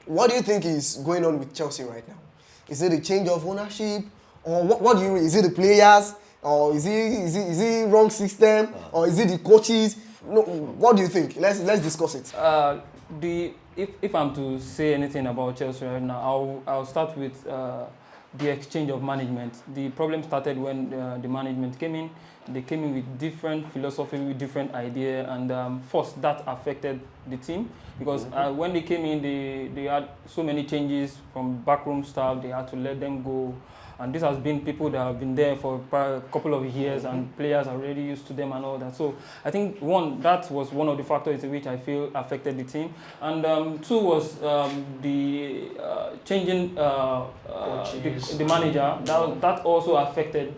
What do you think is going on with Chelsea right now? Is it a change of ownership, or what do you? Is it the players, or is it wrong system, or is it the coaches? No, what do you think? Let's discuss it. If I'm to say anything about Chelsea right now, I'll start with the exchange of management. The problem started when the management came in. They came in with different philosophy, with different idea, and first that affected the team because when they came in, they had so many changes from backroom staff. They had to let them go, and this has been people that have been there for a couple of years, and players are already used to them and all that. So I think that was one of the factors which I feel affected the team, and two was the changing the manager. That also affected.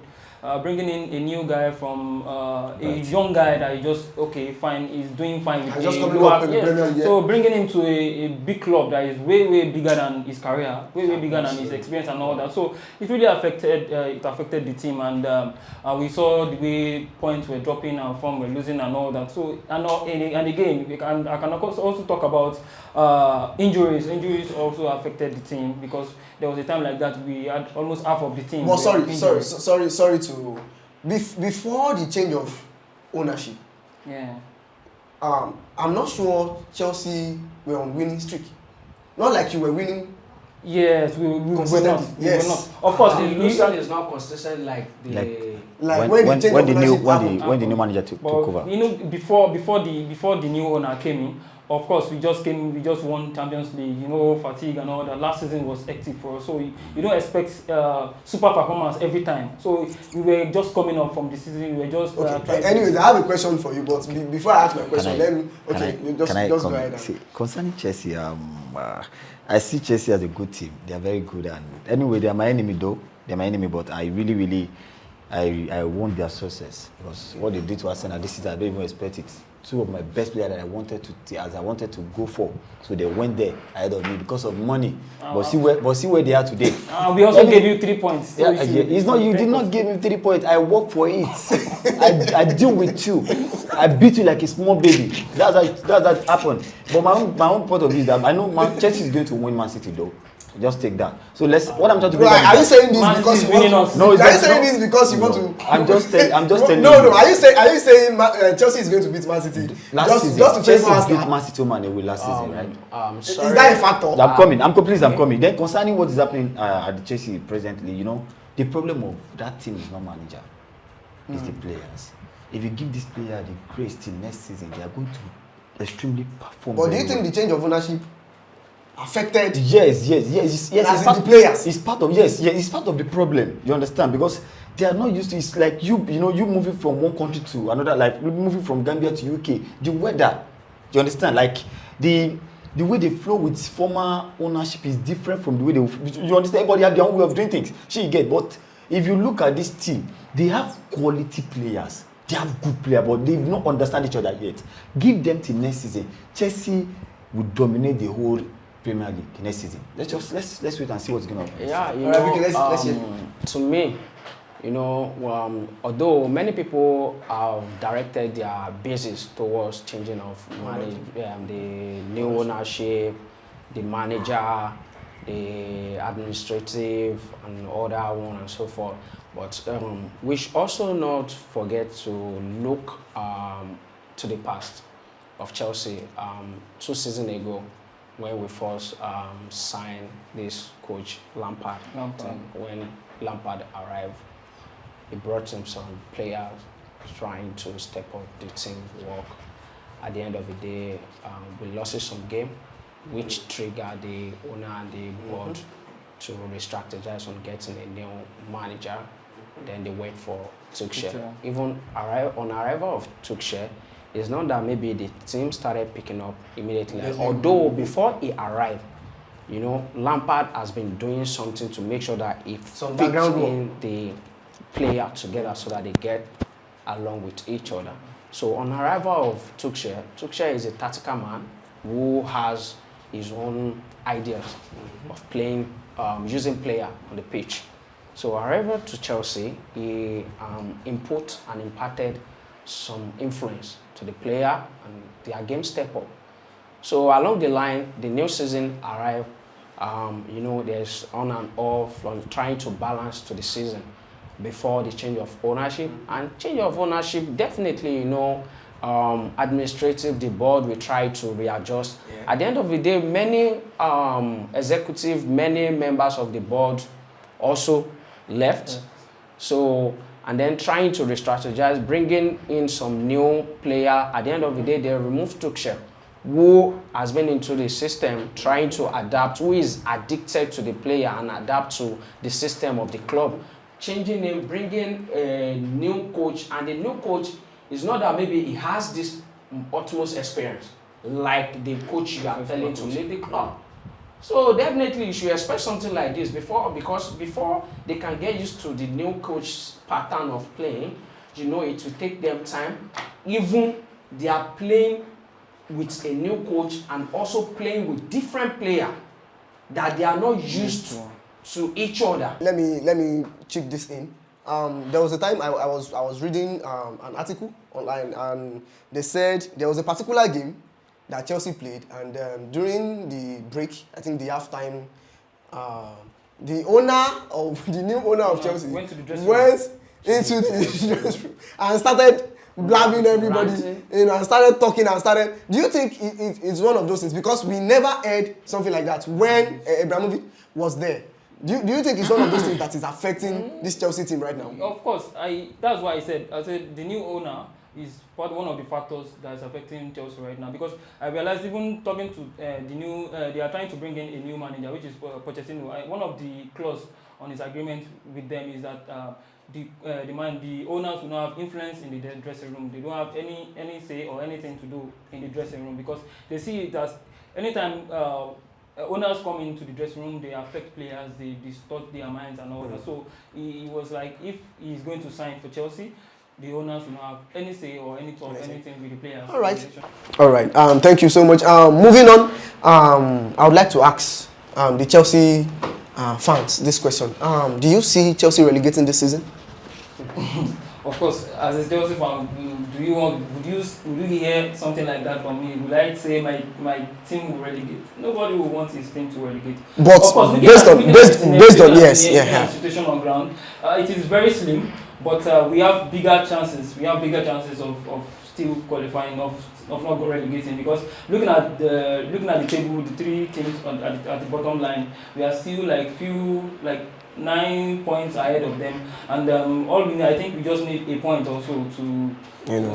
Bringing in a new guy from a young guy that is just fine, he's doing fine with just coming up in the Premier League. So bringing him to a big club that is way bigger than his career, way bigger than his experience and all that. So it really affected the team, and we saw the way points were dropping and form were losing and all that. So and again, I can also talk about injuries. Injuries also affected the team because there was a time like that we had almost half of the team. Well, sorry to before the change of ownership. Yeah. I'm not sure Chelsea were on winning streak. Not like you were winning. Yes, we were not. Yes. We were not. Of course, the losing is not consistent like when the new manager took over. You know, before the new owner came in. Of course, we just won Champions League, you know, fatigue and all that. Last season was hectic for us, so you don't expect super performance every time. So we were just coming up from the season, we were just... Anyways, I have a question for you, but before I ask my question, just go ahead. See, concerning Chelsea, I see Chelsea as a good team. They are very good, and anyway, they are my enemy though. They're my enemy, but I really, I want their success because what they did to Arsenal this season, I don't even expect it. Two of my best players that I wanted to go for, so they went there ahead of me because of money. But see where they are today. We also gave you 3 points. So it's not you did not give me 3 points. I work for it. I deal with you. I beat you like a small baby. That's that happened. But my own point of view is that I know Chelsea is going to win Man City though. Just take that. So what I'm trying to do. Are you saying this because you want to? No, are you saying this because you want to? I'm just telling. No. Are you saying Chelsea is going to beat Man City? Last season, just to Chelsea beat Man City Man away last season, right? Sorry. Is that a factor? I'm coming. Then concerning what is happening at the Chelsea presently, you know, the problem of that team is not manager, it's the players. If you give this player the grace till next season, they are going to extremely perform. But do you think the change of ownership affected? Yes. It's part of the players. It's part of the problem. You understand? Because they are not used to. It's like you moving from one country to another, like moving from Gambia to UK. The weather, you understand? Like the way they flow with former ownership is different from the way they. You understand? Everybody have their own way of doing things. You get. But if you look at this team, they have quality players. They have good players, but they do not understand each other yet. Give them till next season. Chelsea will dominate the whole Premier League next season. Let's wait and see what's going to happen. Yeah, let's hear. To me, you know, although many people have directed their bases towards changing of the new ownership, the manager, the administrative, and all that one and so forth. But we should also not forget to look to the past of Chelsea. 2 seasons ago, when we first signed this coach, Lampard. When Lampard arrived, he brought in some players trying to step up the team work. At the end of the day, we lost some game, which triggered the owner and the board to re-strategize on getting a new manager. Then they wait for Tuchel. Even on arrival of Tuchel, it's not that maybe the team started picking up immediately. Although before he arrived, you know, Lampard has been doing something to make sure that he fits in the player together so that they get along with each other. So on arrival of Tuchel is a tactical man who has his own ideas of playing, using player on the pitch. So arrival to Chelsea, he input and imparted some influence to the player and their game step up. So along the line, the new season arrived. You know, there's on and off from trying to balance to the season before the change of ownership. And change of ownership, definitely, you know, administrative, the board will try to readjust. Yeah. At the end of the day, many executive, many members of the board also left. Yeah. So, and then trying to re-strategize, bringing in some new player. At the end of the day, they removed Tuchel, who has been into the system, trying to adapt, who is addicted to the player and adapt to the system of the club. Changing him, bringing a new coach, and the new coach is not that maybe he has this utmost experience like the coach you are telling to leave the club. So definitely you should expect something like this because before they can get used to the new coach's pattern of playing, you know, it will take them time. Even they are playing with a new coach and also playing with different players that they are not used to each other. Let me check this in. There was a time I was reading an article online, and they said there was a particular game that Chelsea played, and during the break, I think the halftime, the new owner of Chelsea went into the dressing room and started blabbing everybody, you know, and started talking and started. Do you think it's one of those things? Because we never heard something like that when Abramovich was there. Do you think it's one of those things that is affecting this Chelsea team right now? Of course, that's why I said the new owner is one of the factors that is affecting Chelsea right now, because I realized even talking to they are trying to bring in a new manager, which is Pochettino. One of the clause on his agreement with them is that the owners will not have influence in the dressing room. They don't have any say or anything to do in the dressing room, because they see it as anytime owners come into the dressing room, they affect players, they distort their minds and all that. So he was like, if he's going to sign for Chelsea, the owners will not have any say or any talk, anything with the players. All right. Thank you so much. Moving on, I would like to ask the Chelsea fans this question. Do you see Chelsea relegating this season? Of course, as a Chelsea fan, would you hear something like that from me? Would I say my team will relegate? Nobody will want his team to relegate. But of course, based on situation on ground, it is very slim. But we have bigger chances. We have bigger chances of still qualifying, of not relegating, because looking at the table, the three teams at the bottom line, we are still like 9 points ahead of them, and all we need, I think we just need a point also to.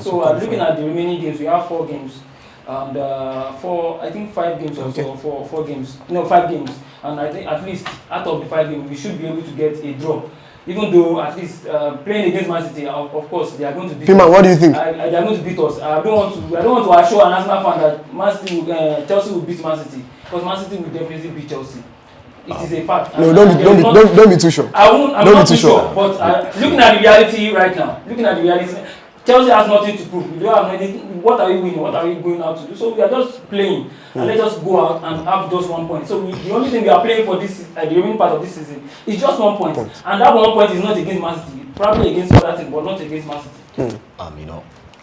So looking at the remaining games, we have 4 games. And 5 games also, for 4 games. No, 5 games. And I think at least out of the 5 games, we should be able to get a draw. Even though at least playing against Man City, of course, they are going to beat Pima, us. what do you think? They are going to beat us. I don't want to assure an Arsenal fan that Chelsea will beat Man City, because Man City will definitely beat Chelsea. It is a fact. No, don't be too sure. I'm not too sure. But looking at the reality right now, Chelsea has nothing to prove. We don't have anything. What are we winning? What are we going out to do? So we are just playing, and let's just go out and have just 1 point. So the only thing we are playing for this, the remaining part of this season, is just 1 point. And that 1 point is not against Man City. Probably against other teams, but not against Man City.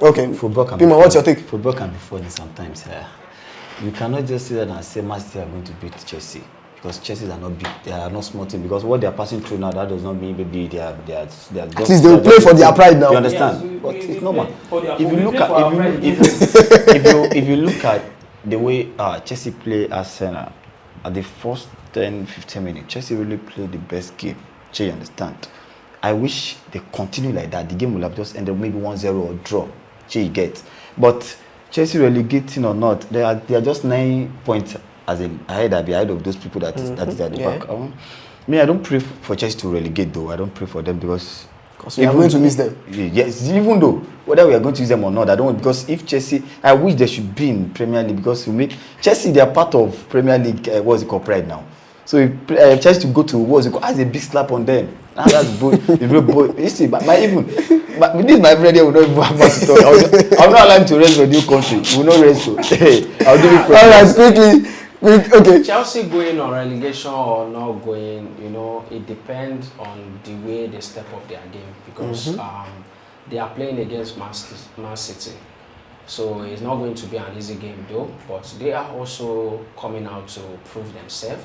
Okay. Football can Pima, what's your take? Football can be funny sometimes. You cannot just say that and say Man City are going to beat Chelsea. Because Chelsea are not big, they are not small team. Because what they are passing through now, that does not mean maybe they are. At least they will play for their pride now. You understand? Yes, but it's normal. If you look at the way Chelsea play Arsenal at the first 10-15 minutes, Chelsea really played the best game. You understand? I wish they continue like that. The game will have just ended maybe 1-0 or draw. You get. But Chelsea relegating or not, they are just 9 points. As in ahead of those people that is at the back. I don't pray for Chelsea to relegate though. I don't pray for them because we are going to miss them. Yes, even though whether we are going to use them or not, I don't, because if Chelsea, I wish they should be in Premier League, because we make Chelsea, they are part of Premier League. What's it called, Pride now? So if Chelsea to go to what's it called, has a big slap on them. That's you see, but this my friend here will not even have much to talk. I'll not allow him to rest for a new country. We will not rest. So I'll give you all right, quickly. Okay. Chelsea going on relegation or not going, it depends on the way they step up their game, because they are playing against Man City. So it's not going to be an easy game though, but they are also coming out to prove themselves,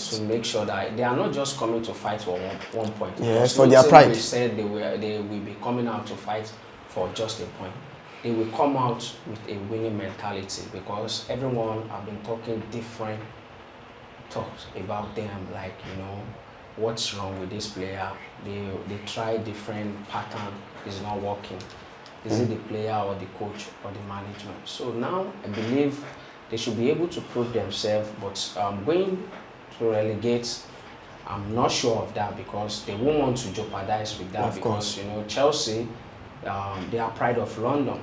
to make sure that they are not just coming to fight for one point. Yes, for their pride. They said they will be coming out to fight for just a point. They will come out with a winning mentality, because everyone have been talking different talks about them, like, you know, what's wrong with this player? They try different pattern, it's not working. Is it the player or the coach or the management? So now I believe they should be able to prove themselves, but going to relegate, I'm not sure of that, because they won't want to jeopardize with that, because you know, Chelsea, they are pride of London,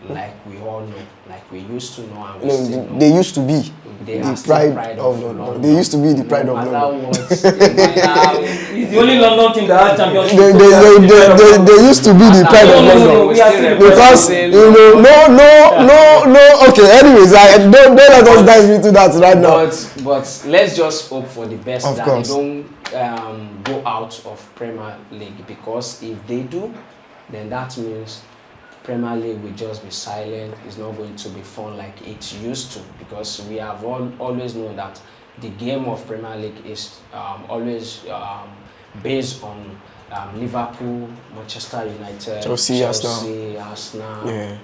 like we all know, like we used to know, and we still know. They used to be the pride of London. They used to be the pride of London. It's the only London team that has championship. They used to be the pride of London, because you know, no. Okay, anyways, don't let us dive into that right now. But let's just hope for the best, of that course. they don't go out of Premier League, because if they do, then that means Premier League will just be silent. It's not going to be fun like it used to, because we have always known that the game of Premier League is always based on Liverpool, Manchester United, Chelsea, Arsenal. Yeah.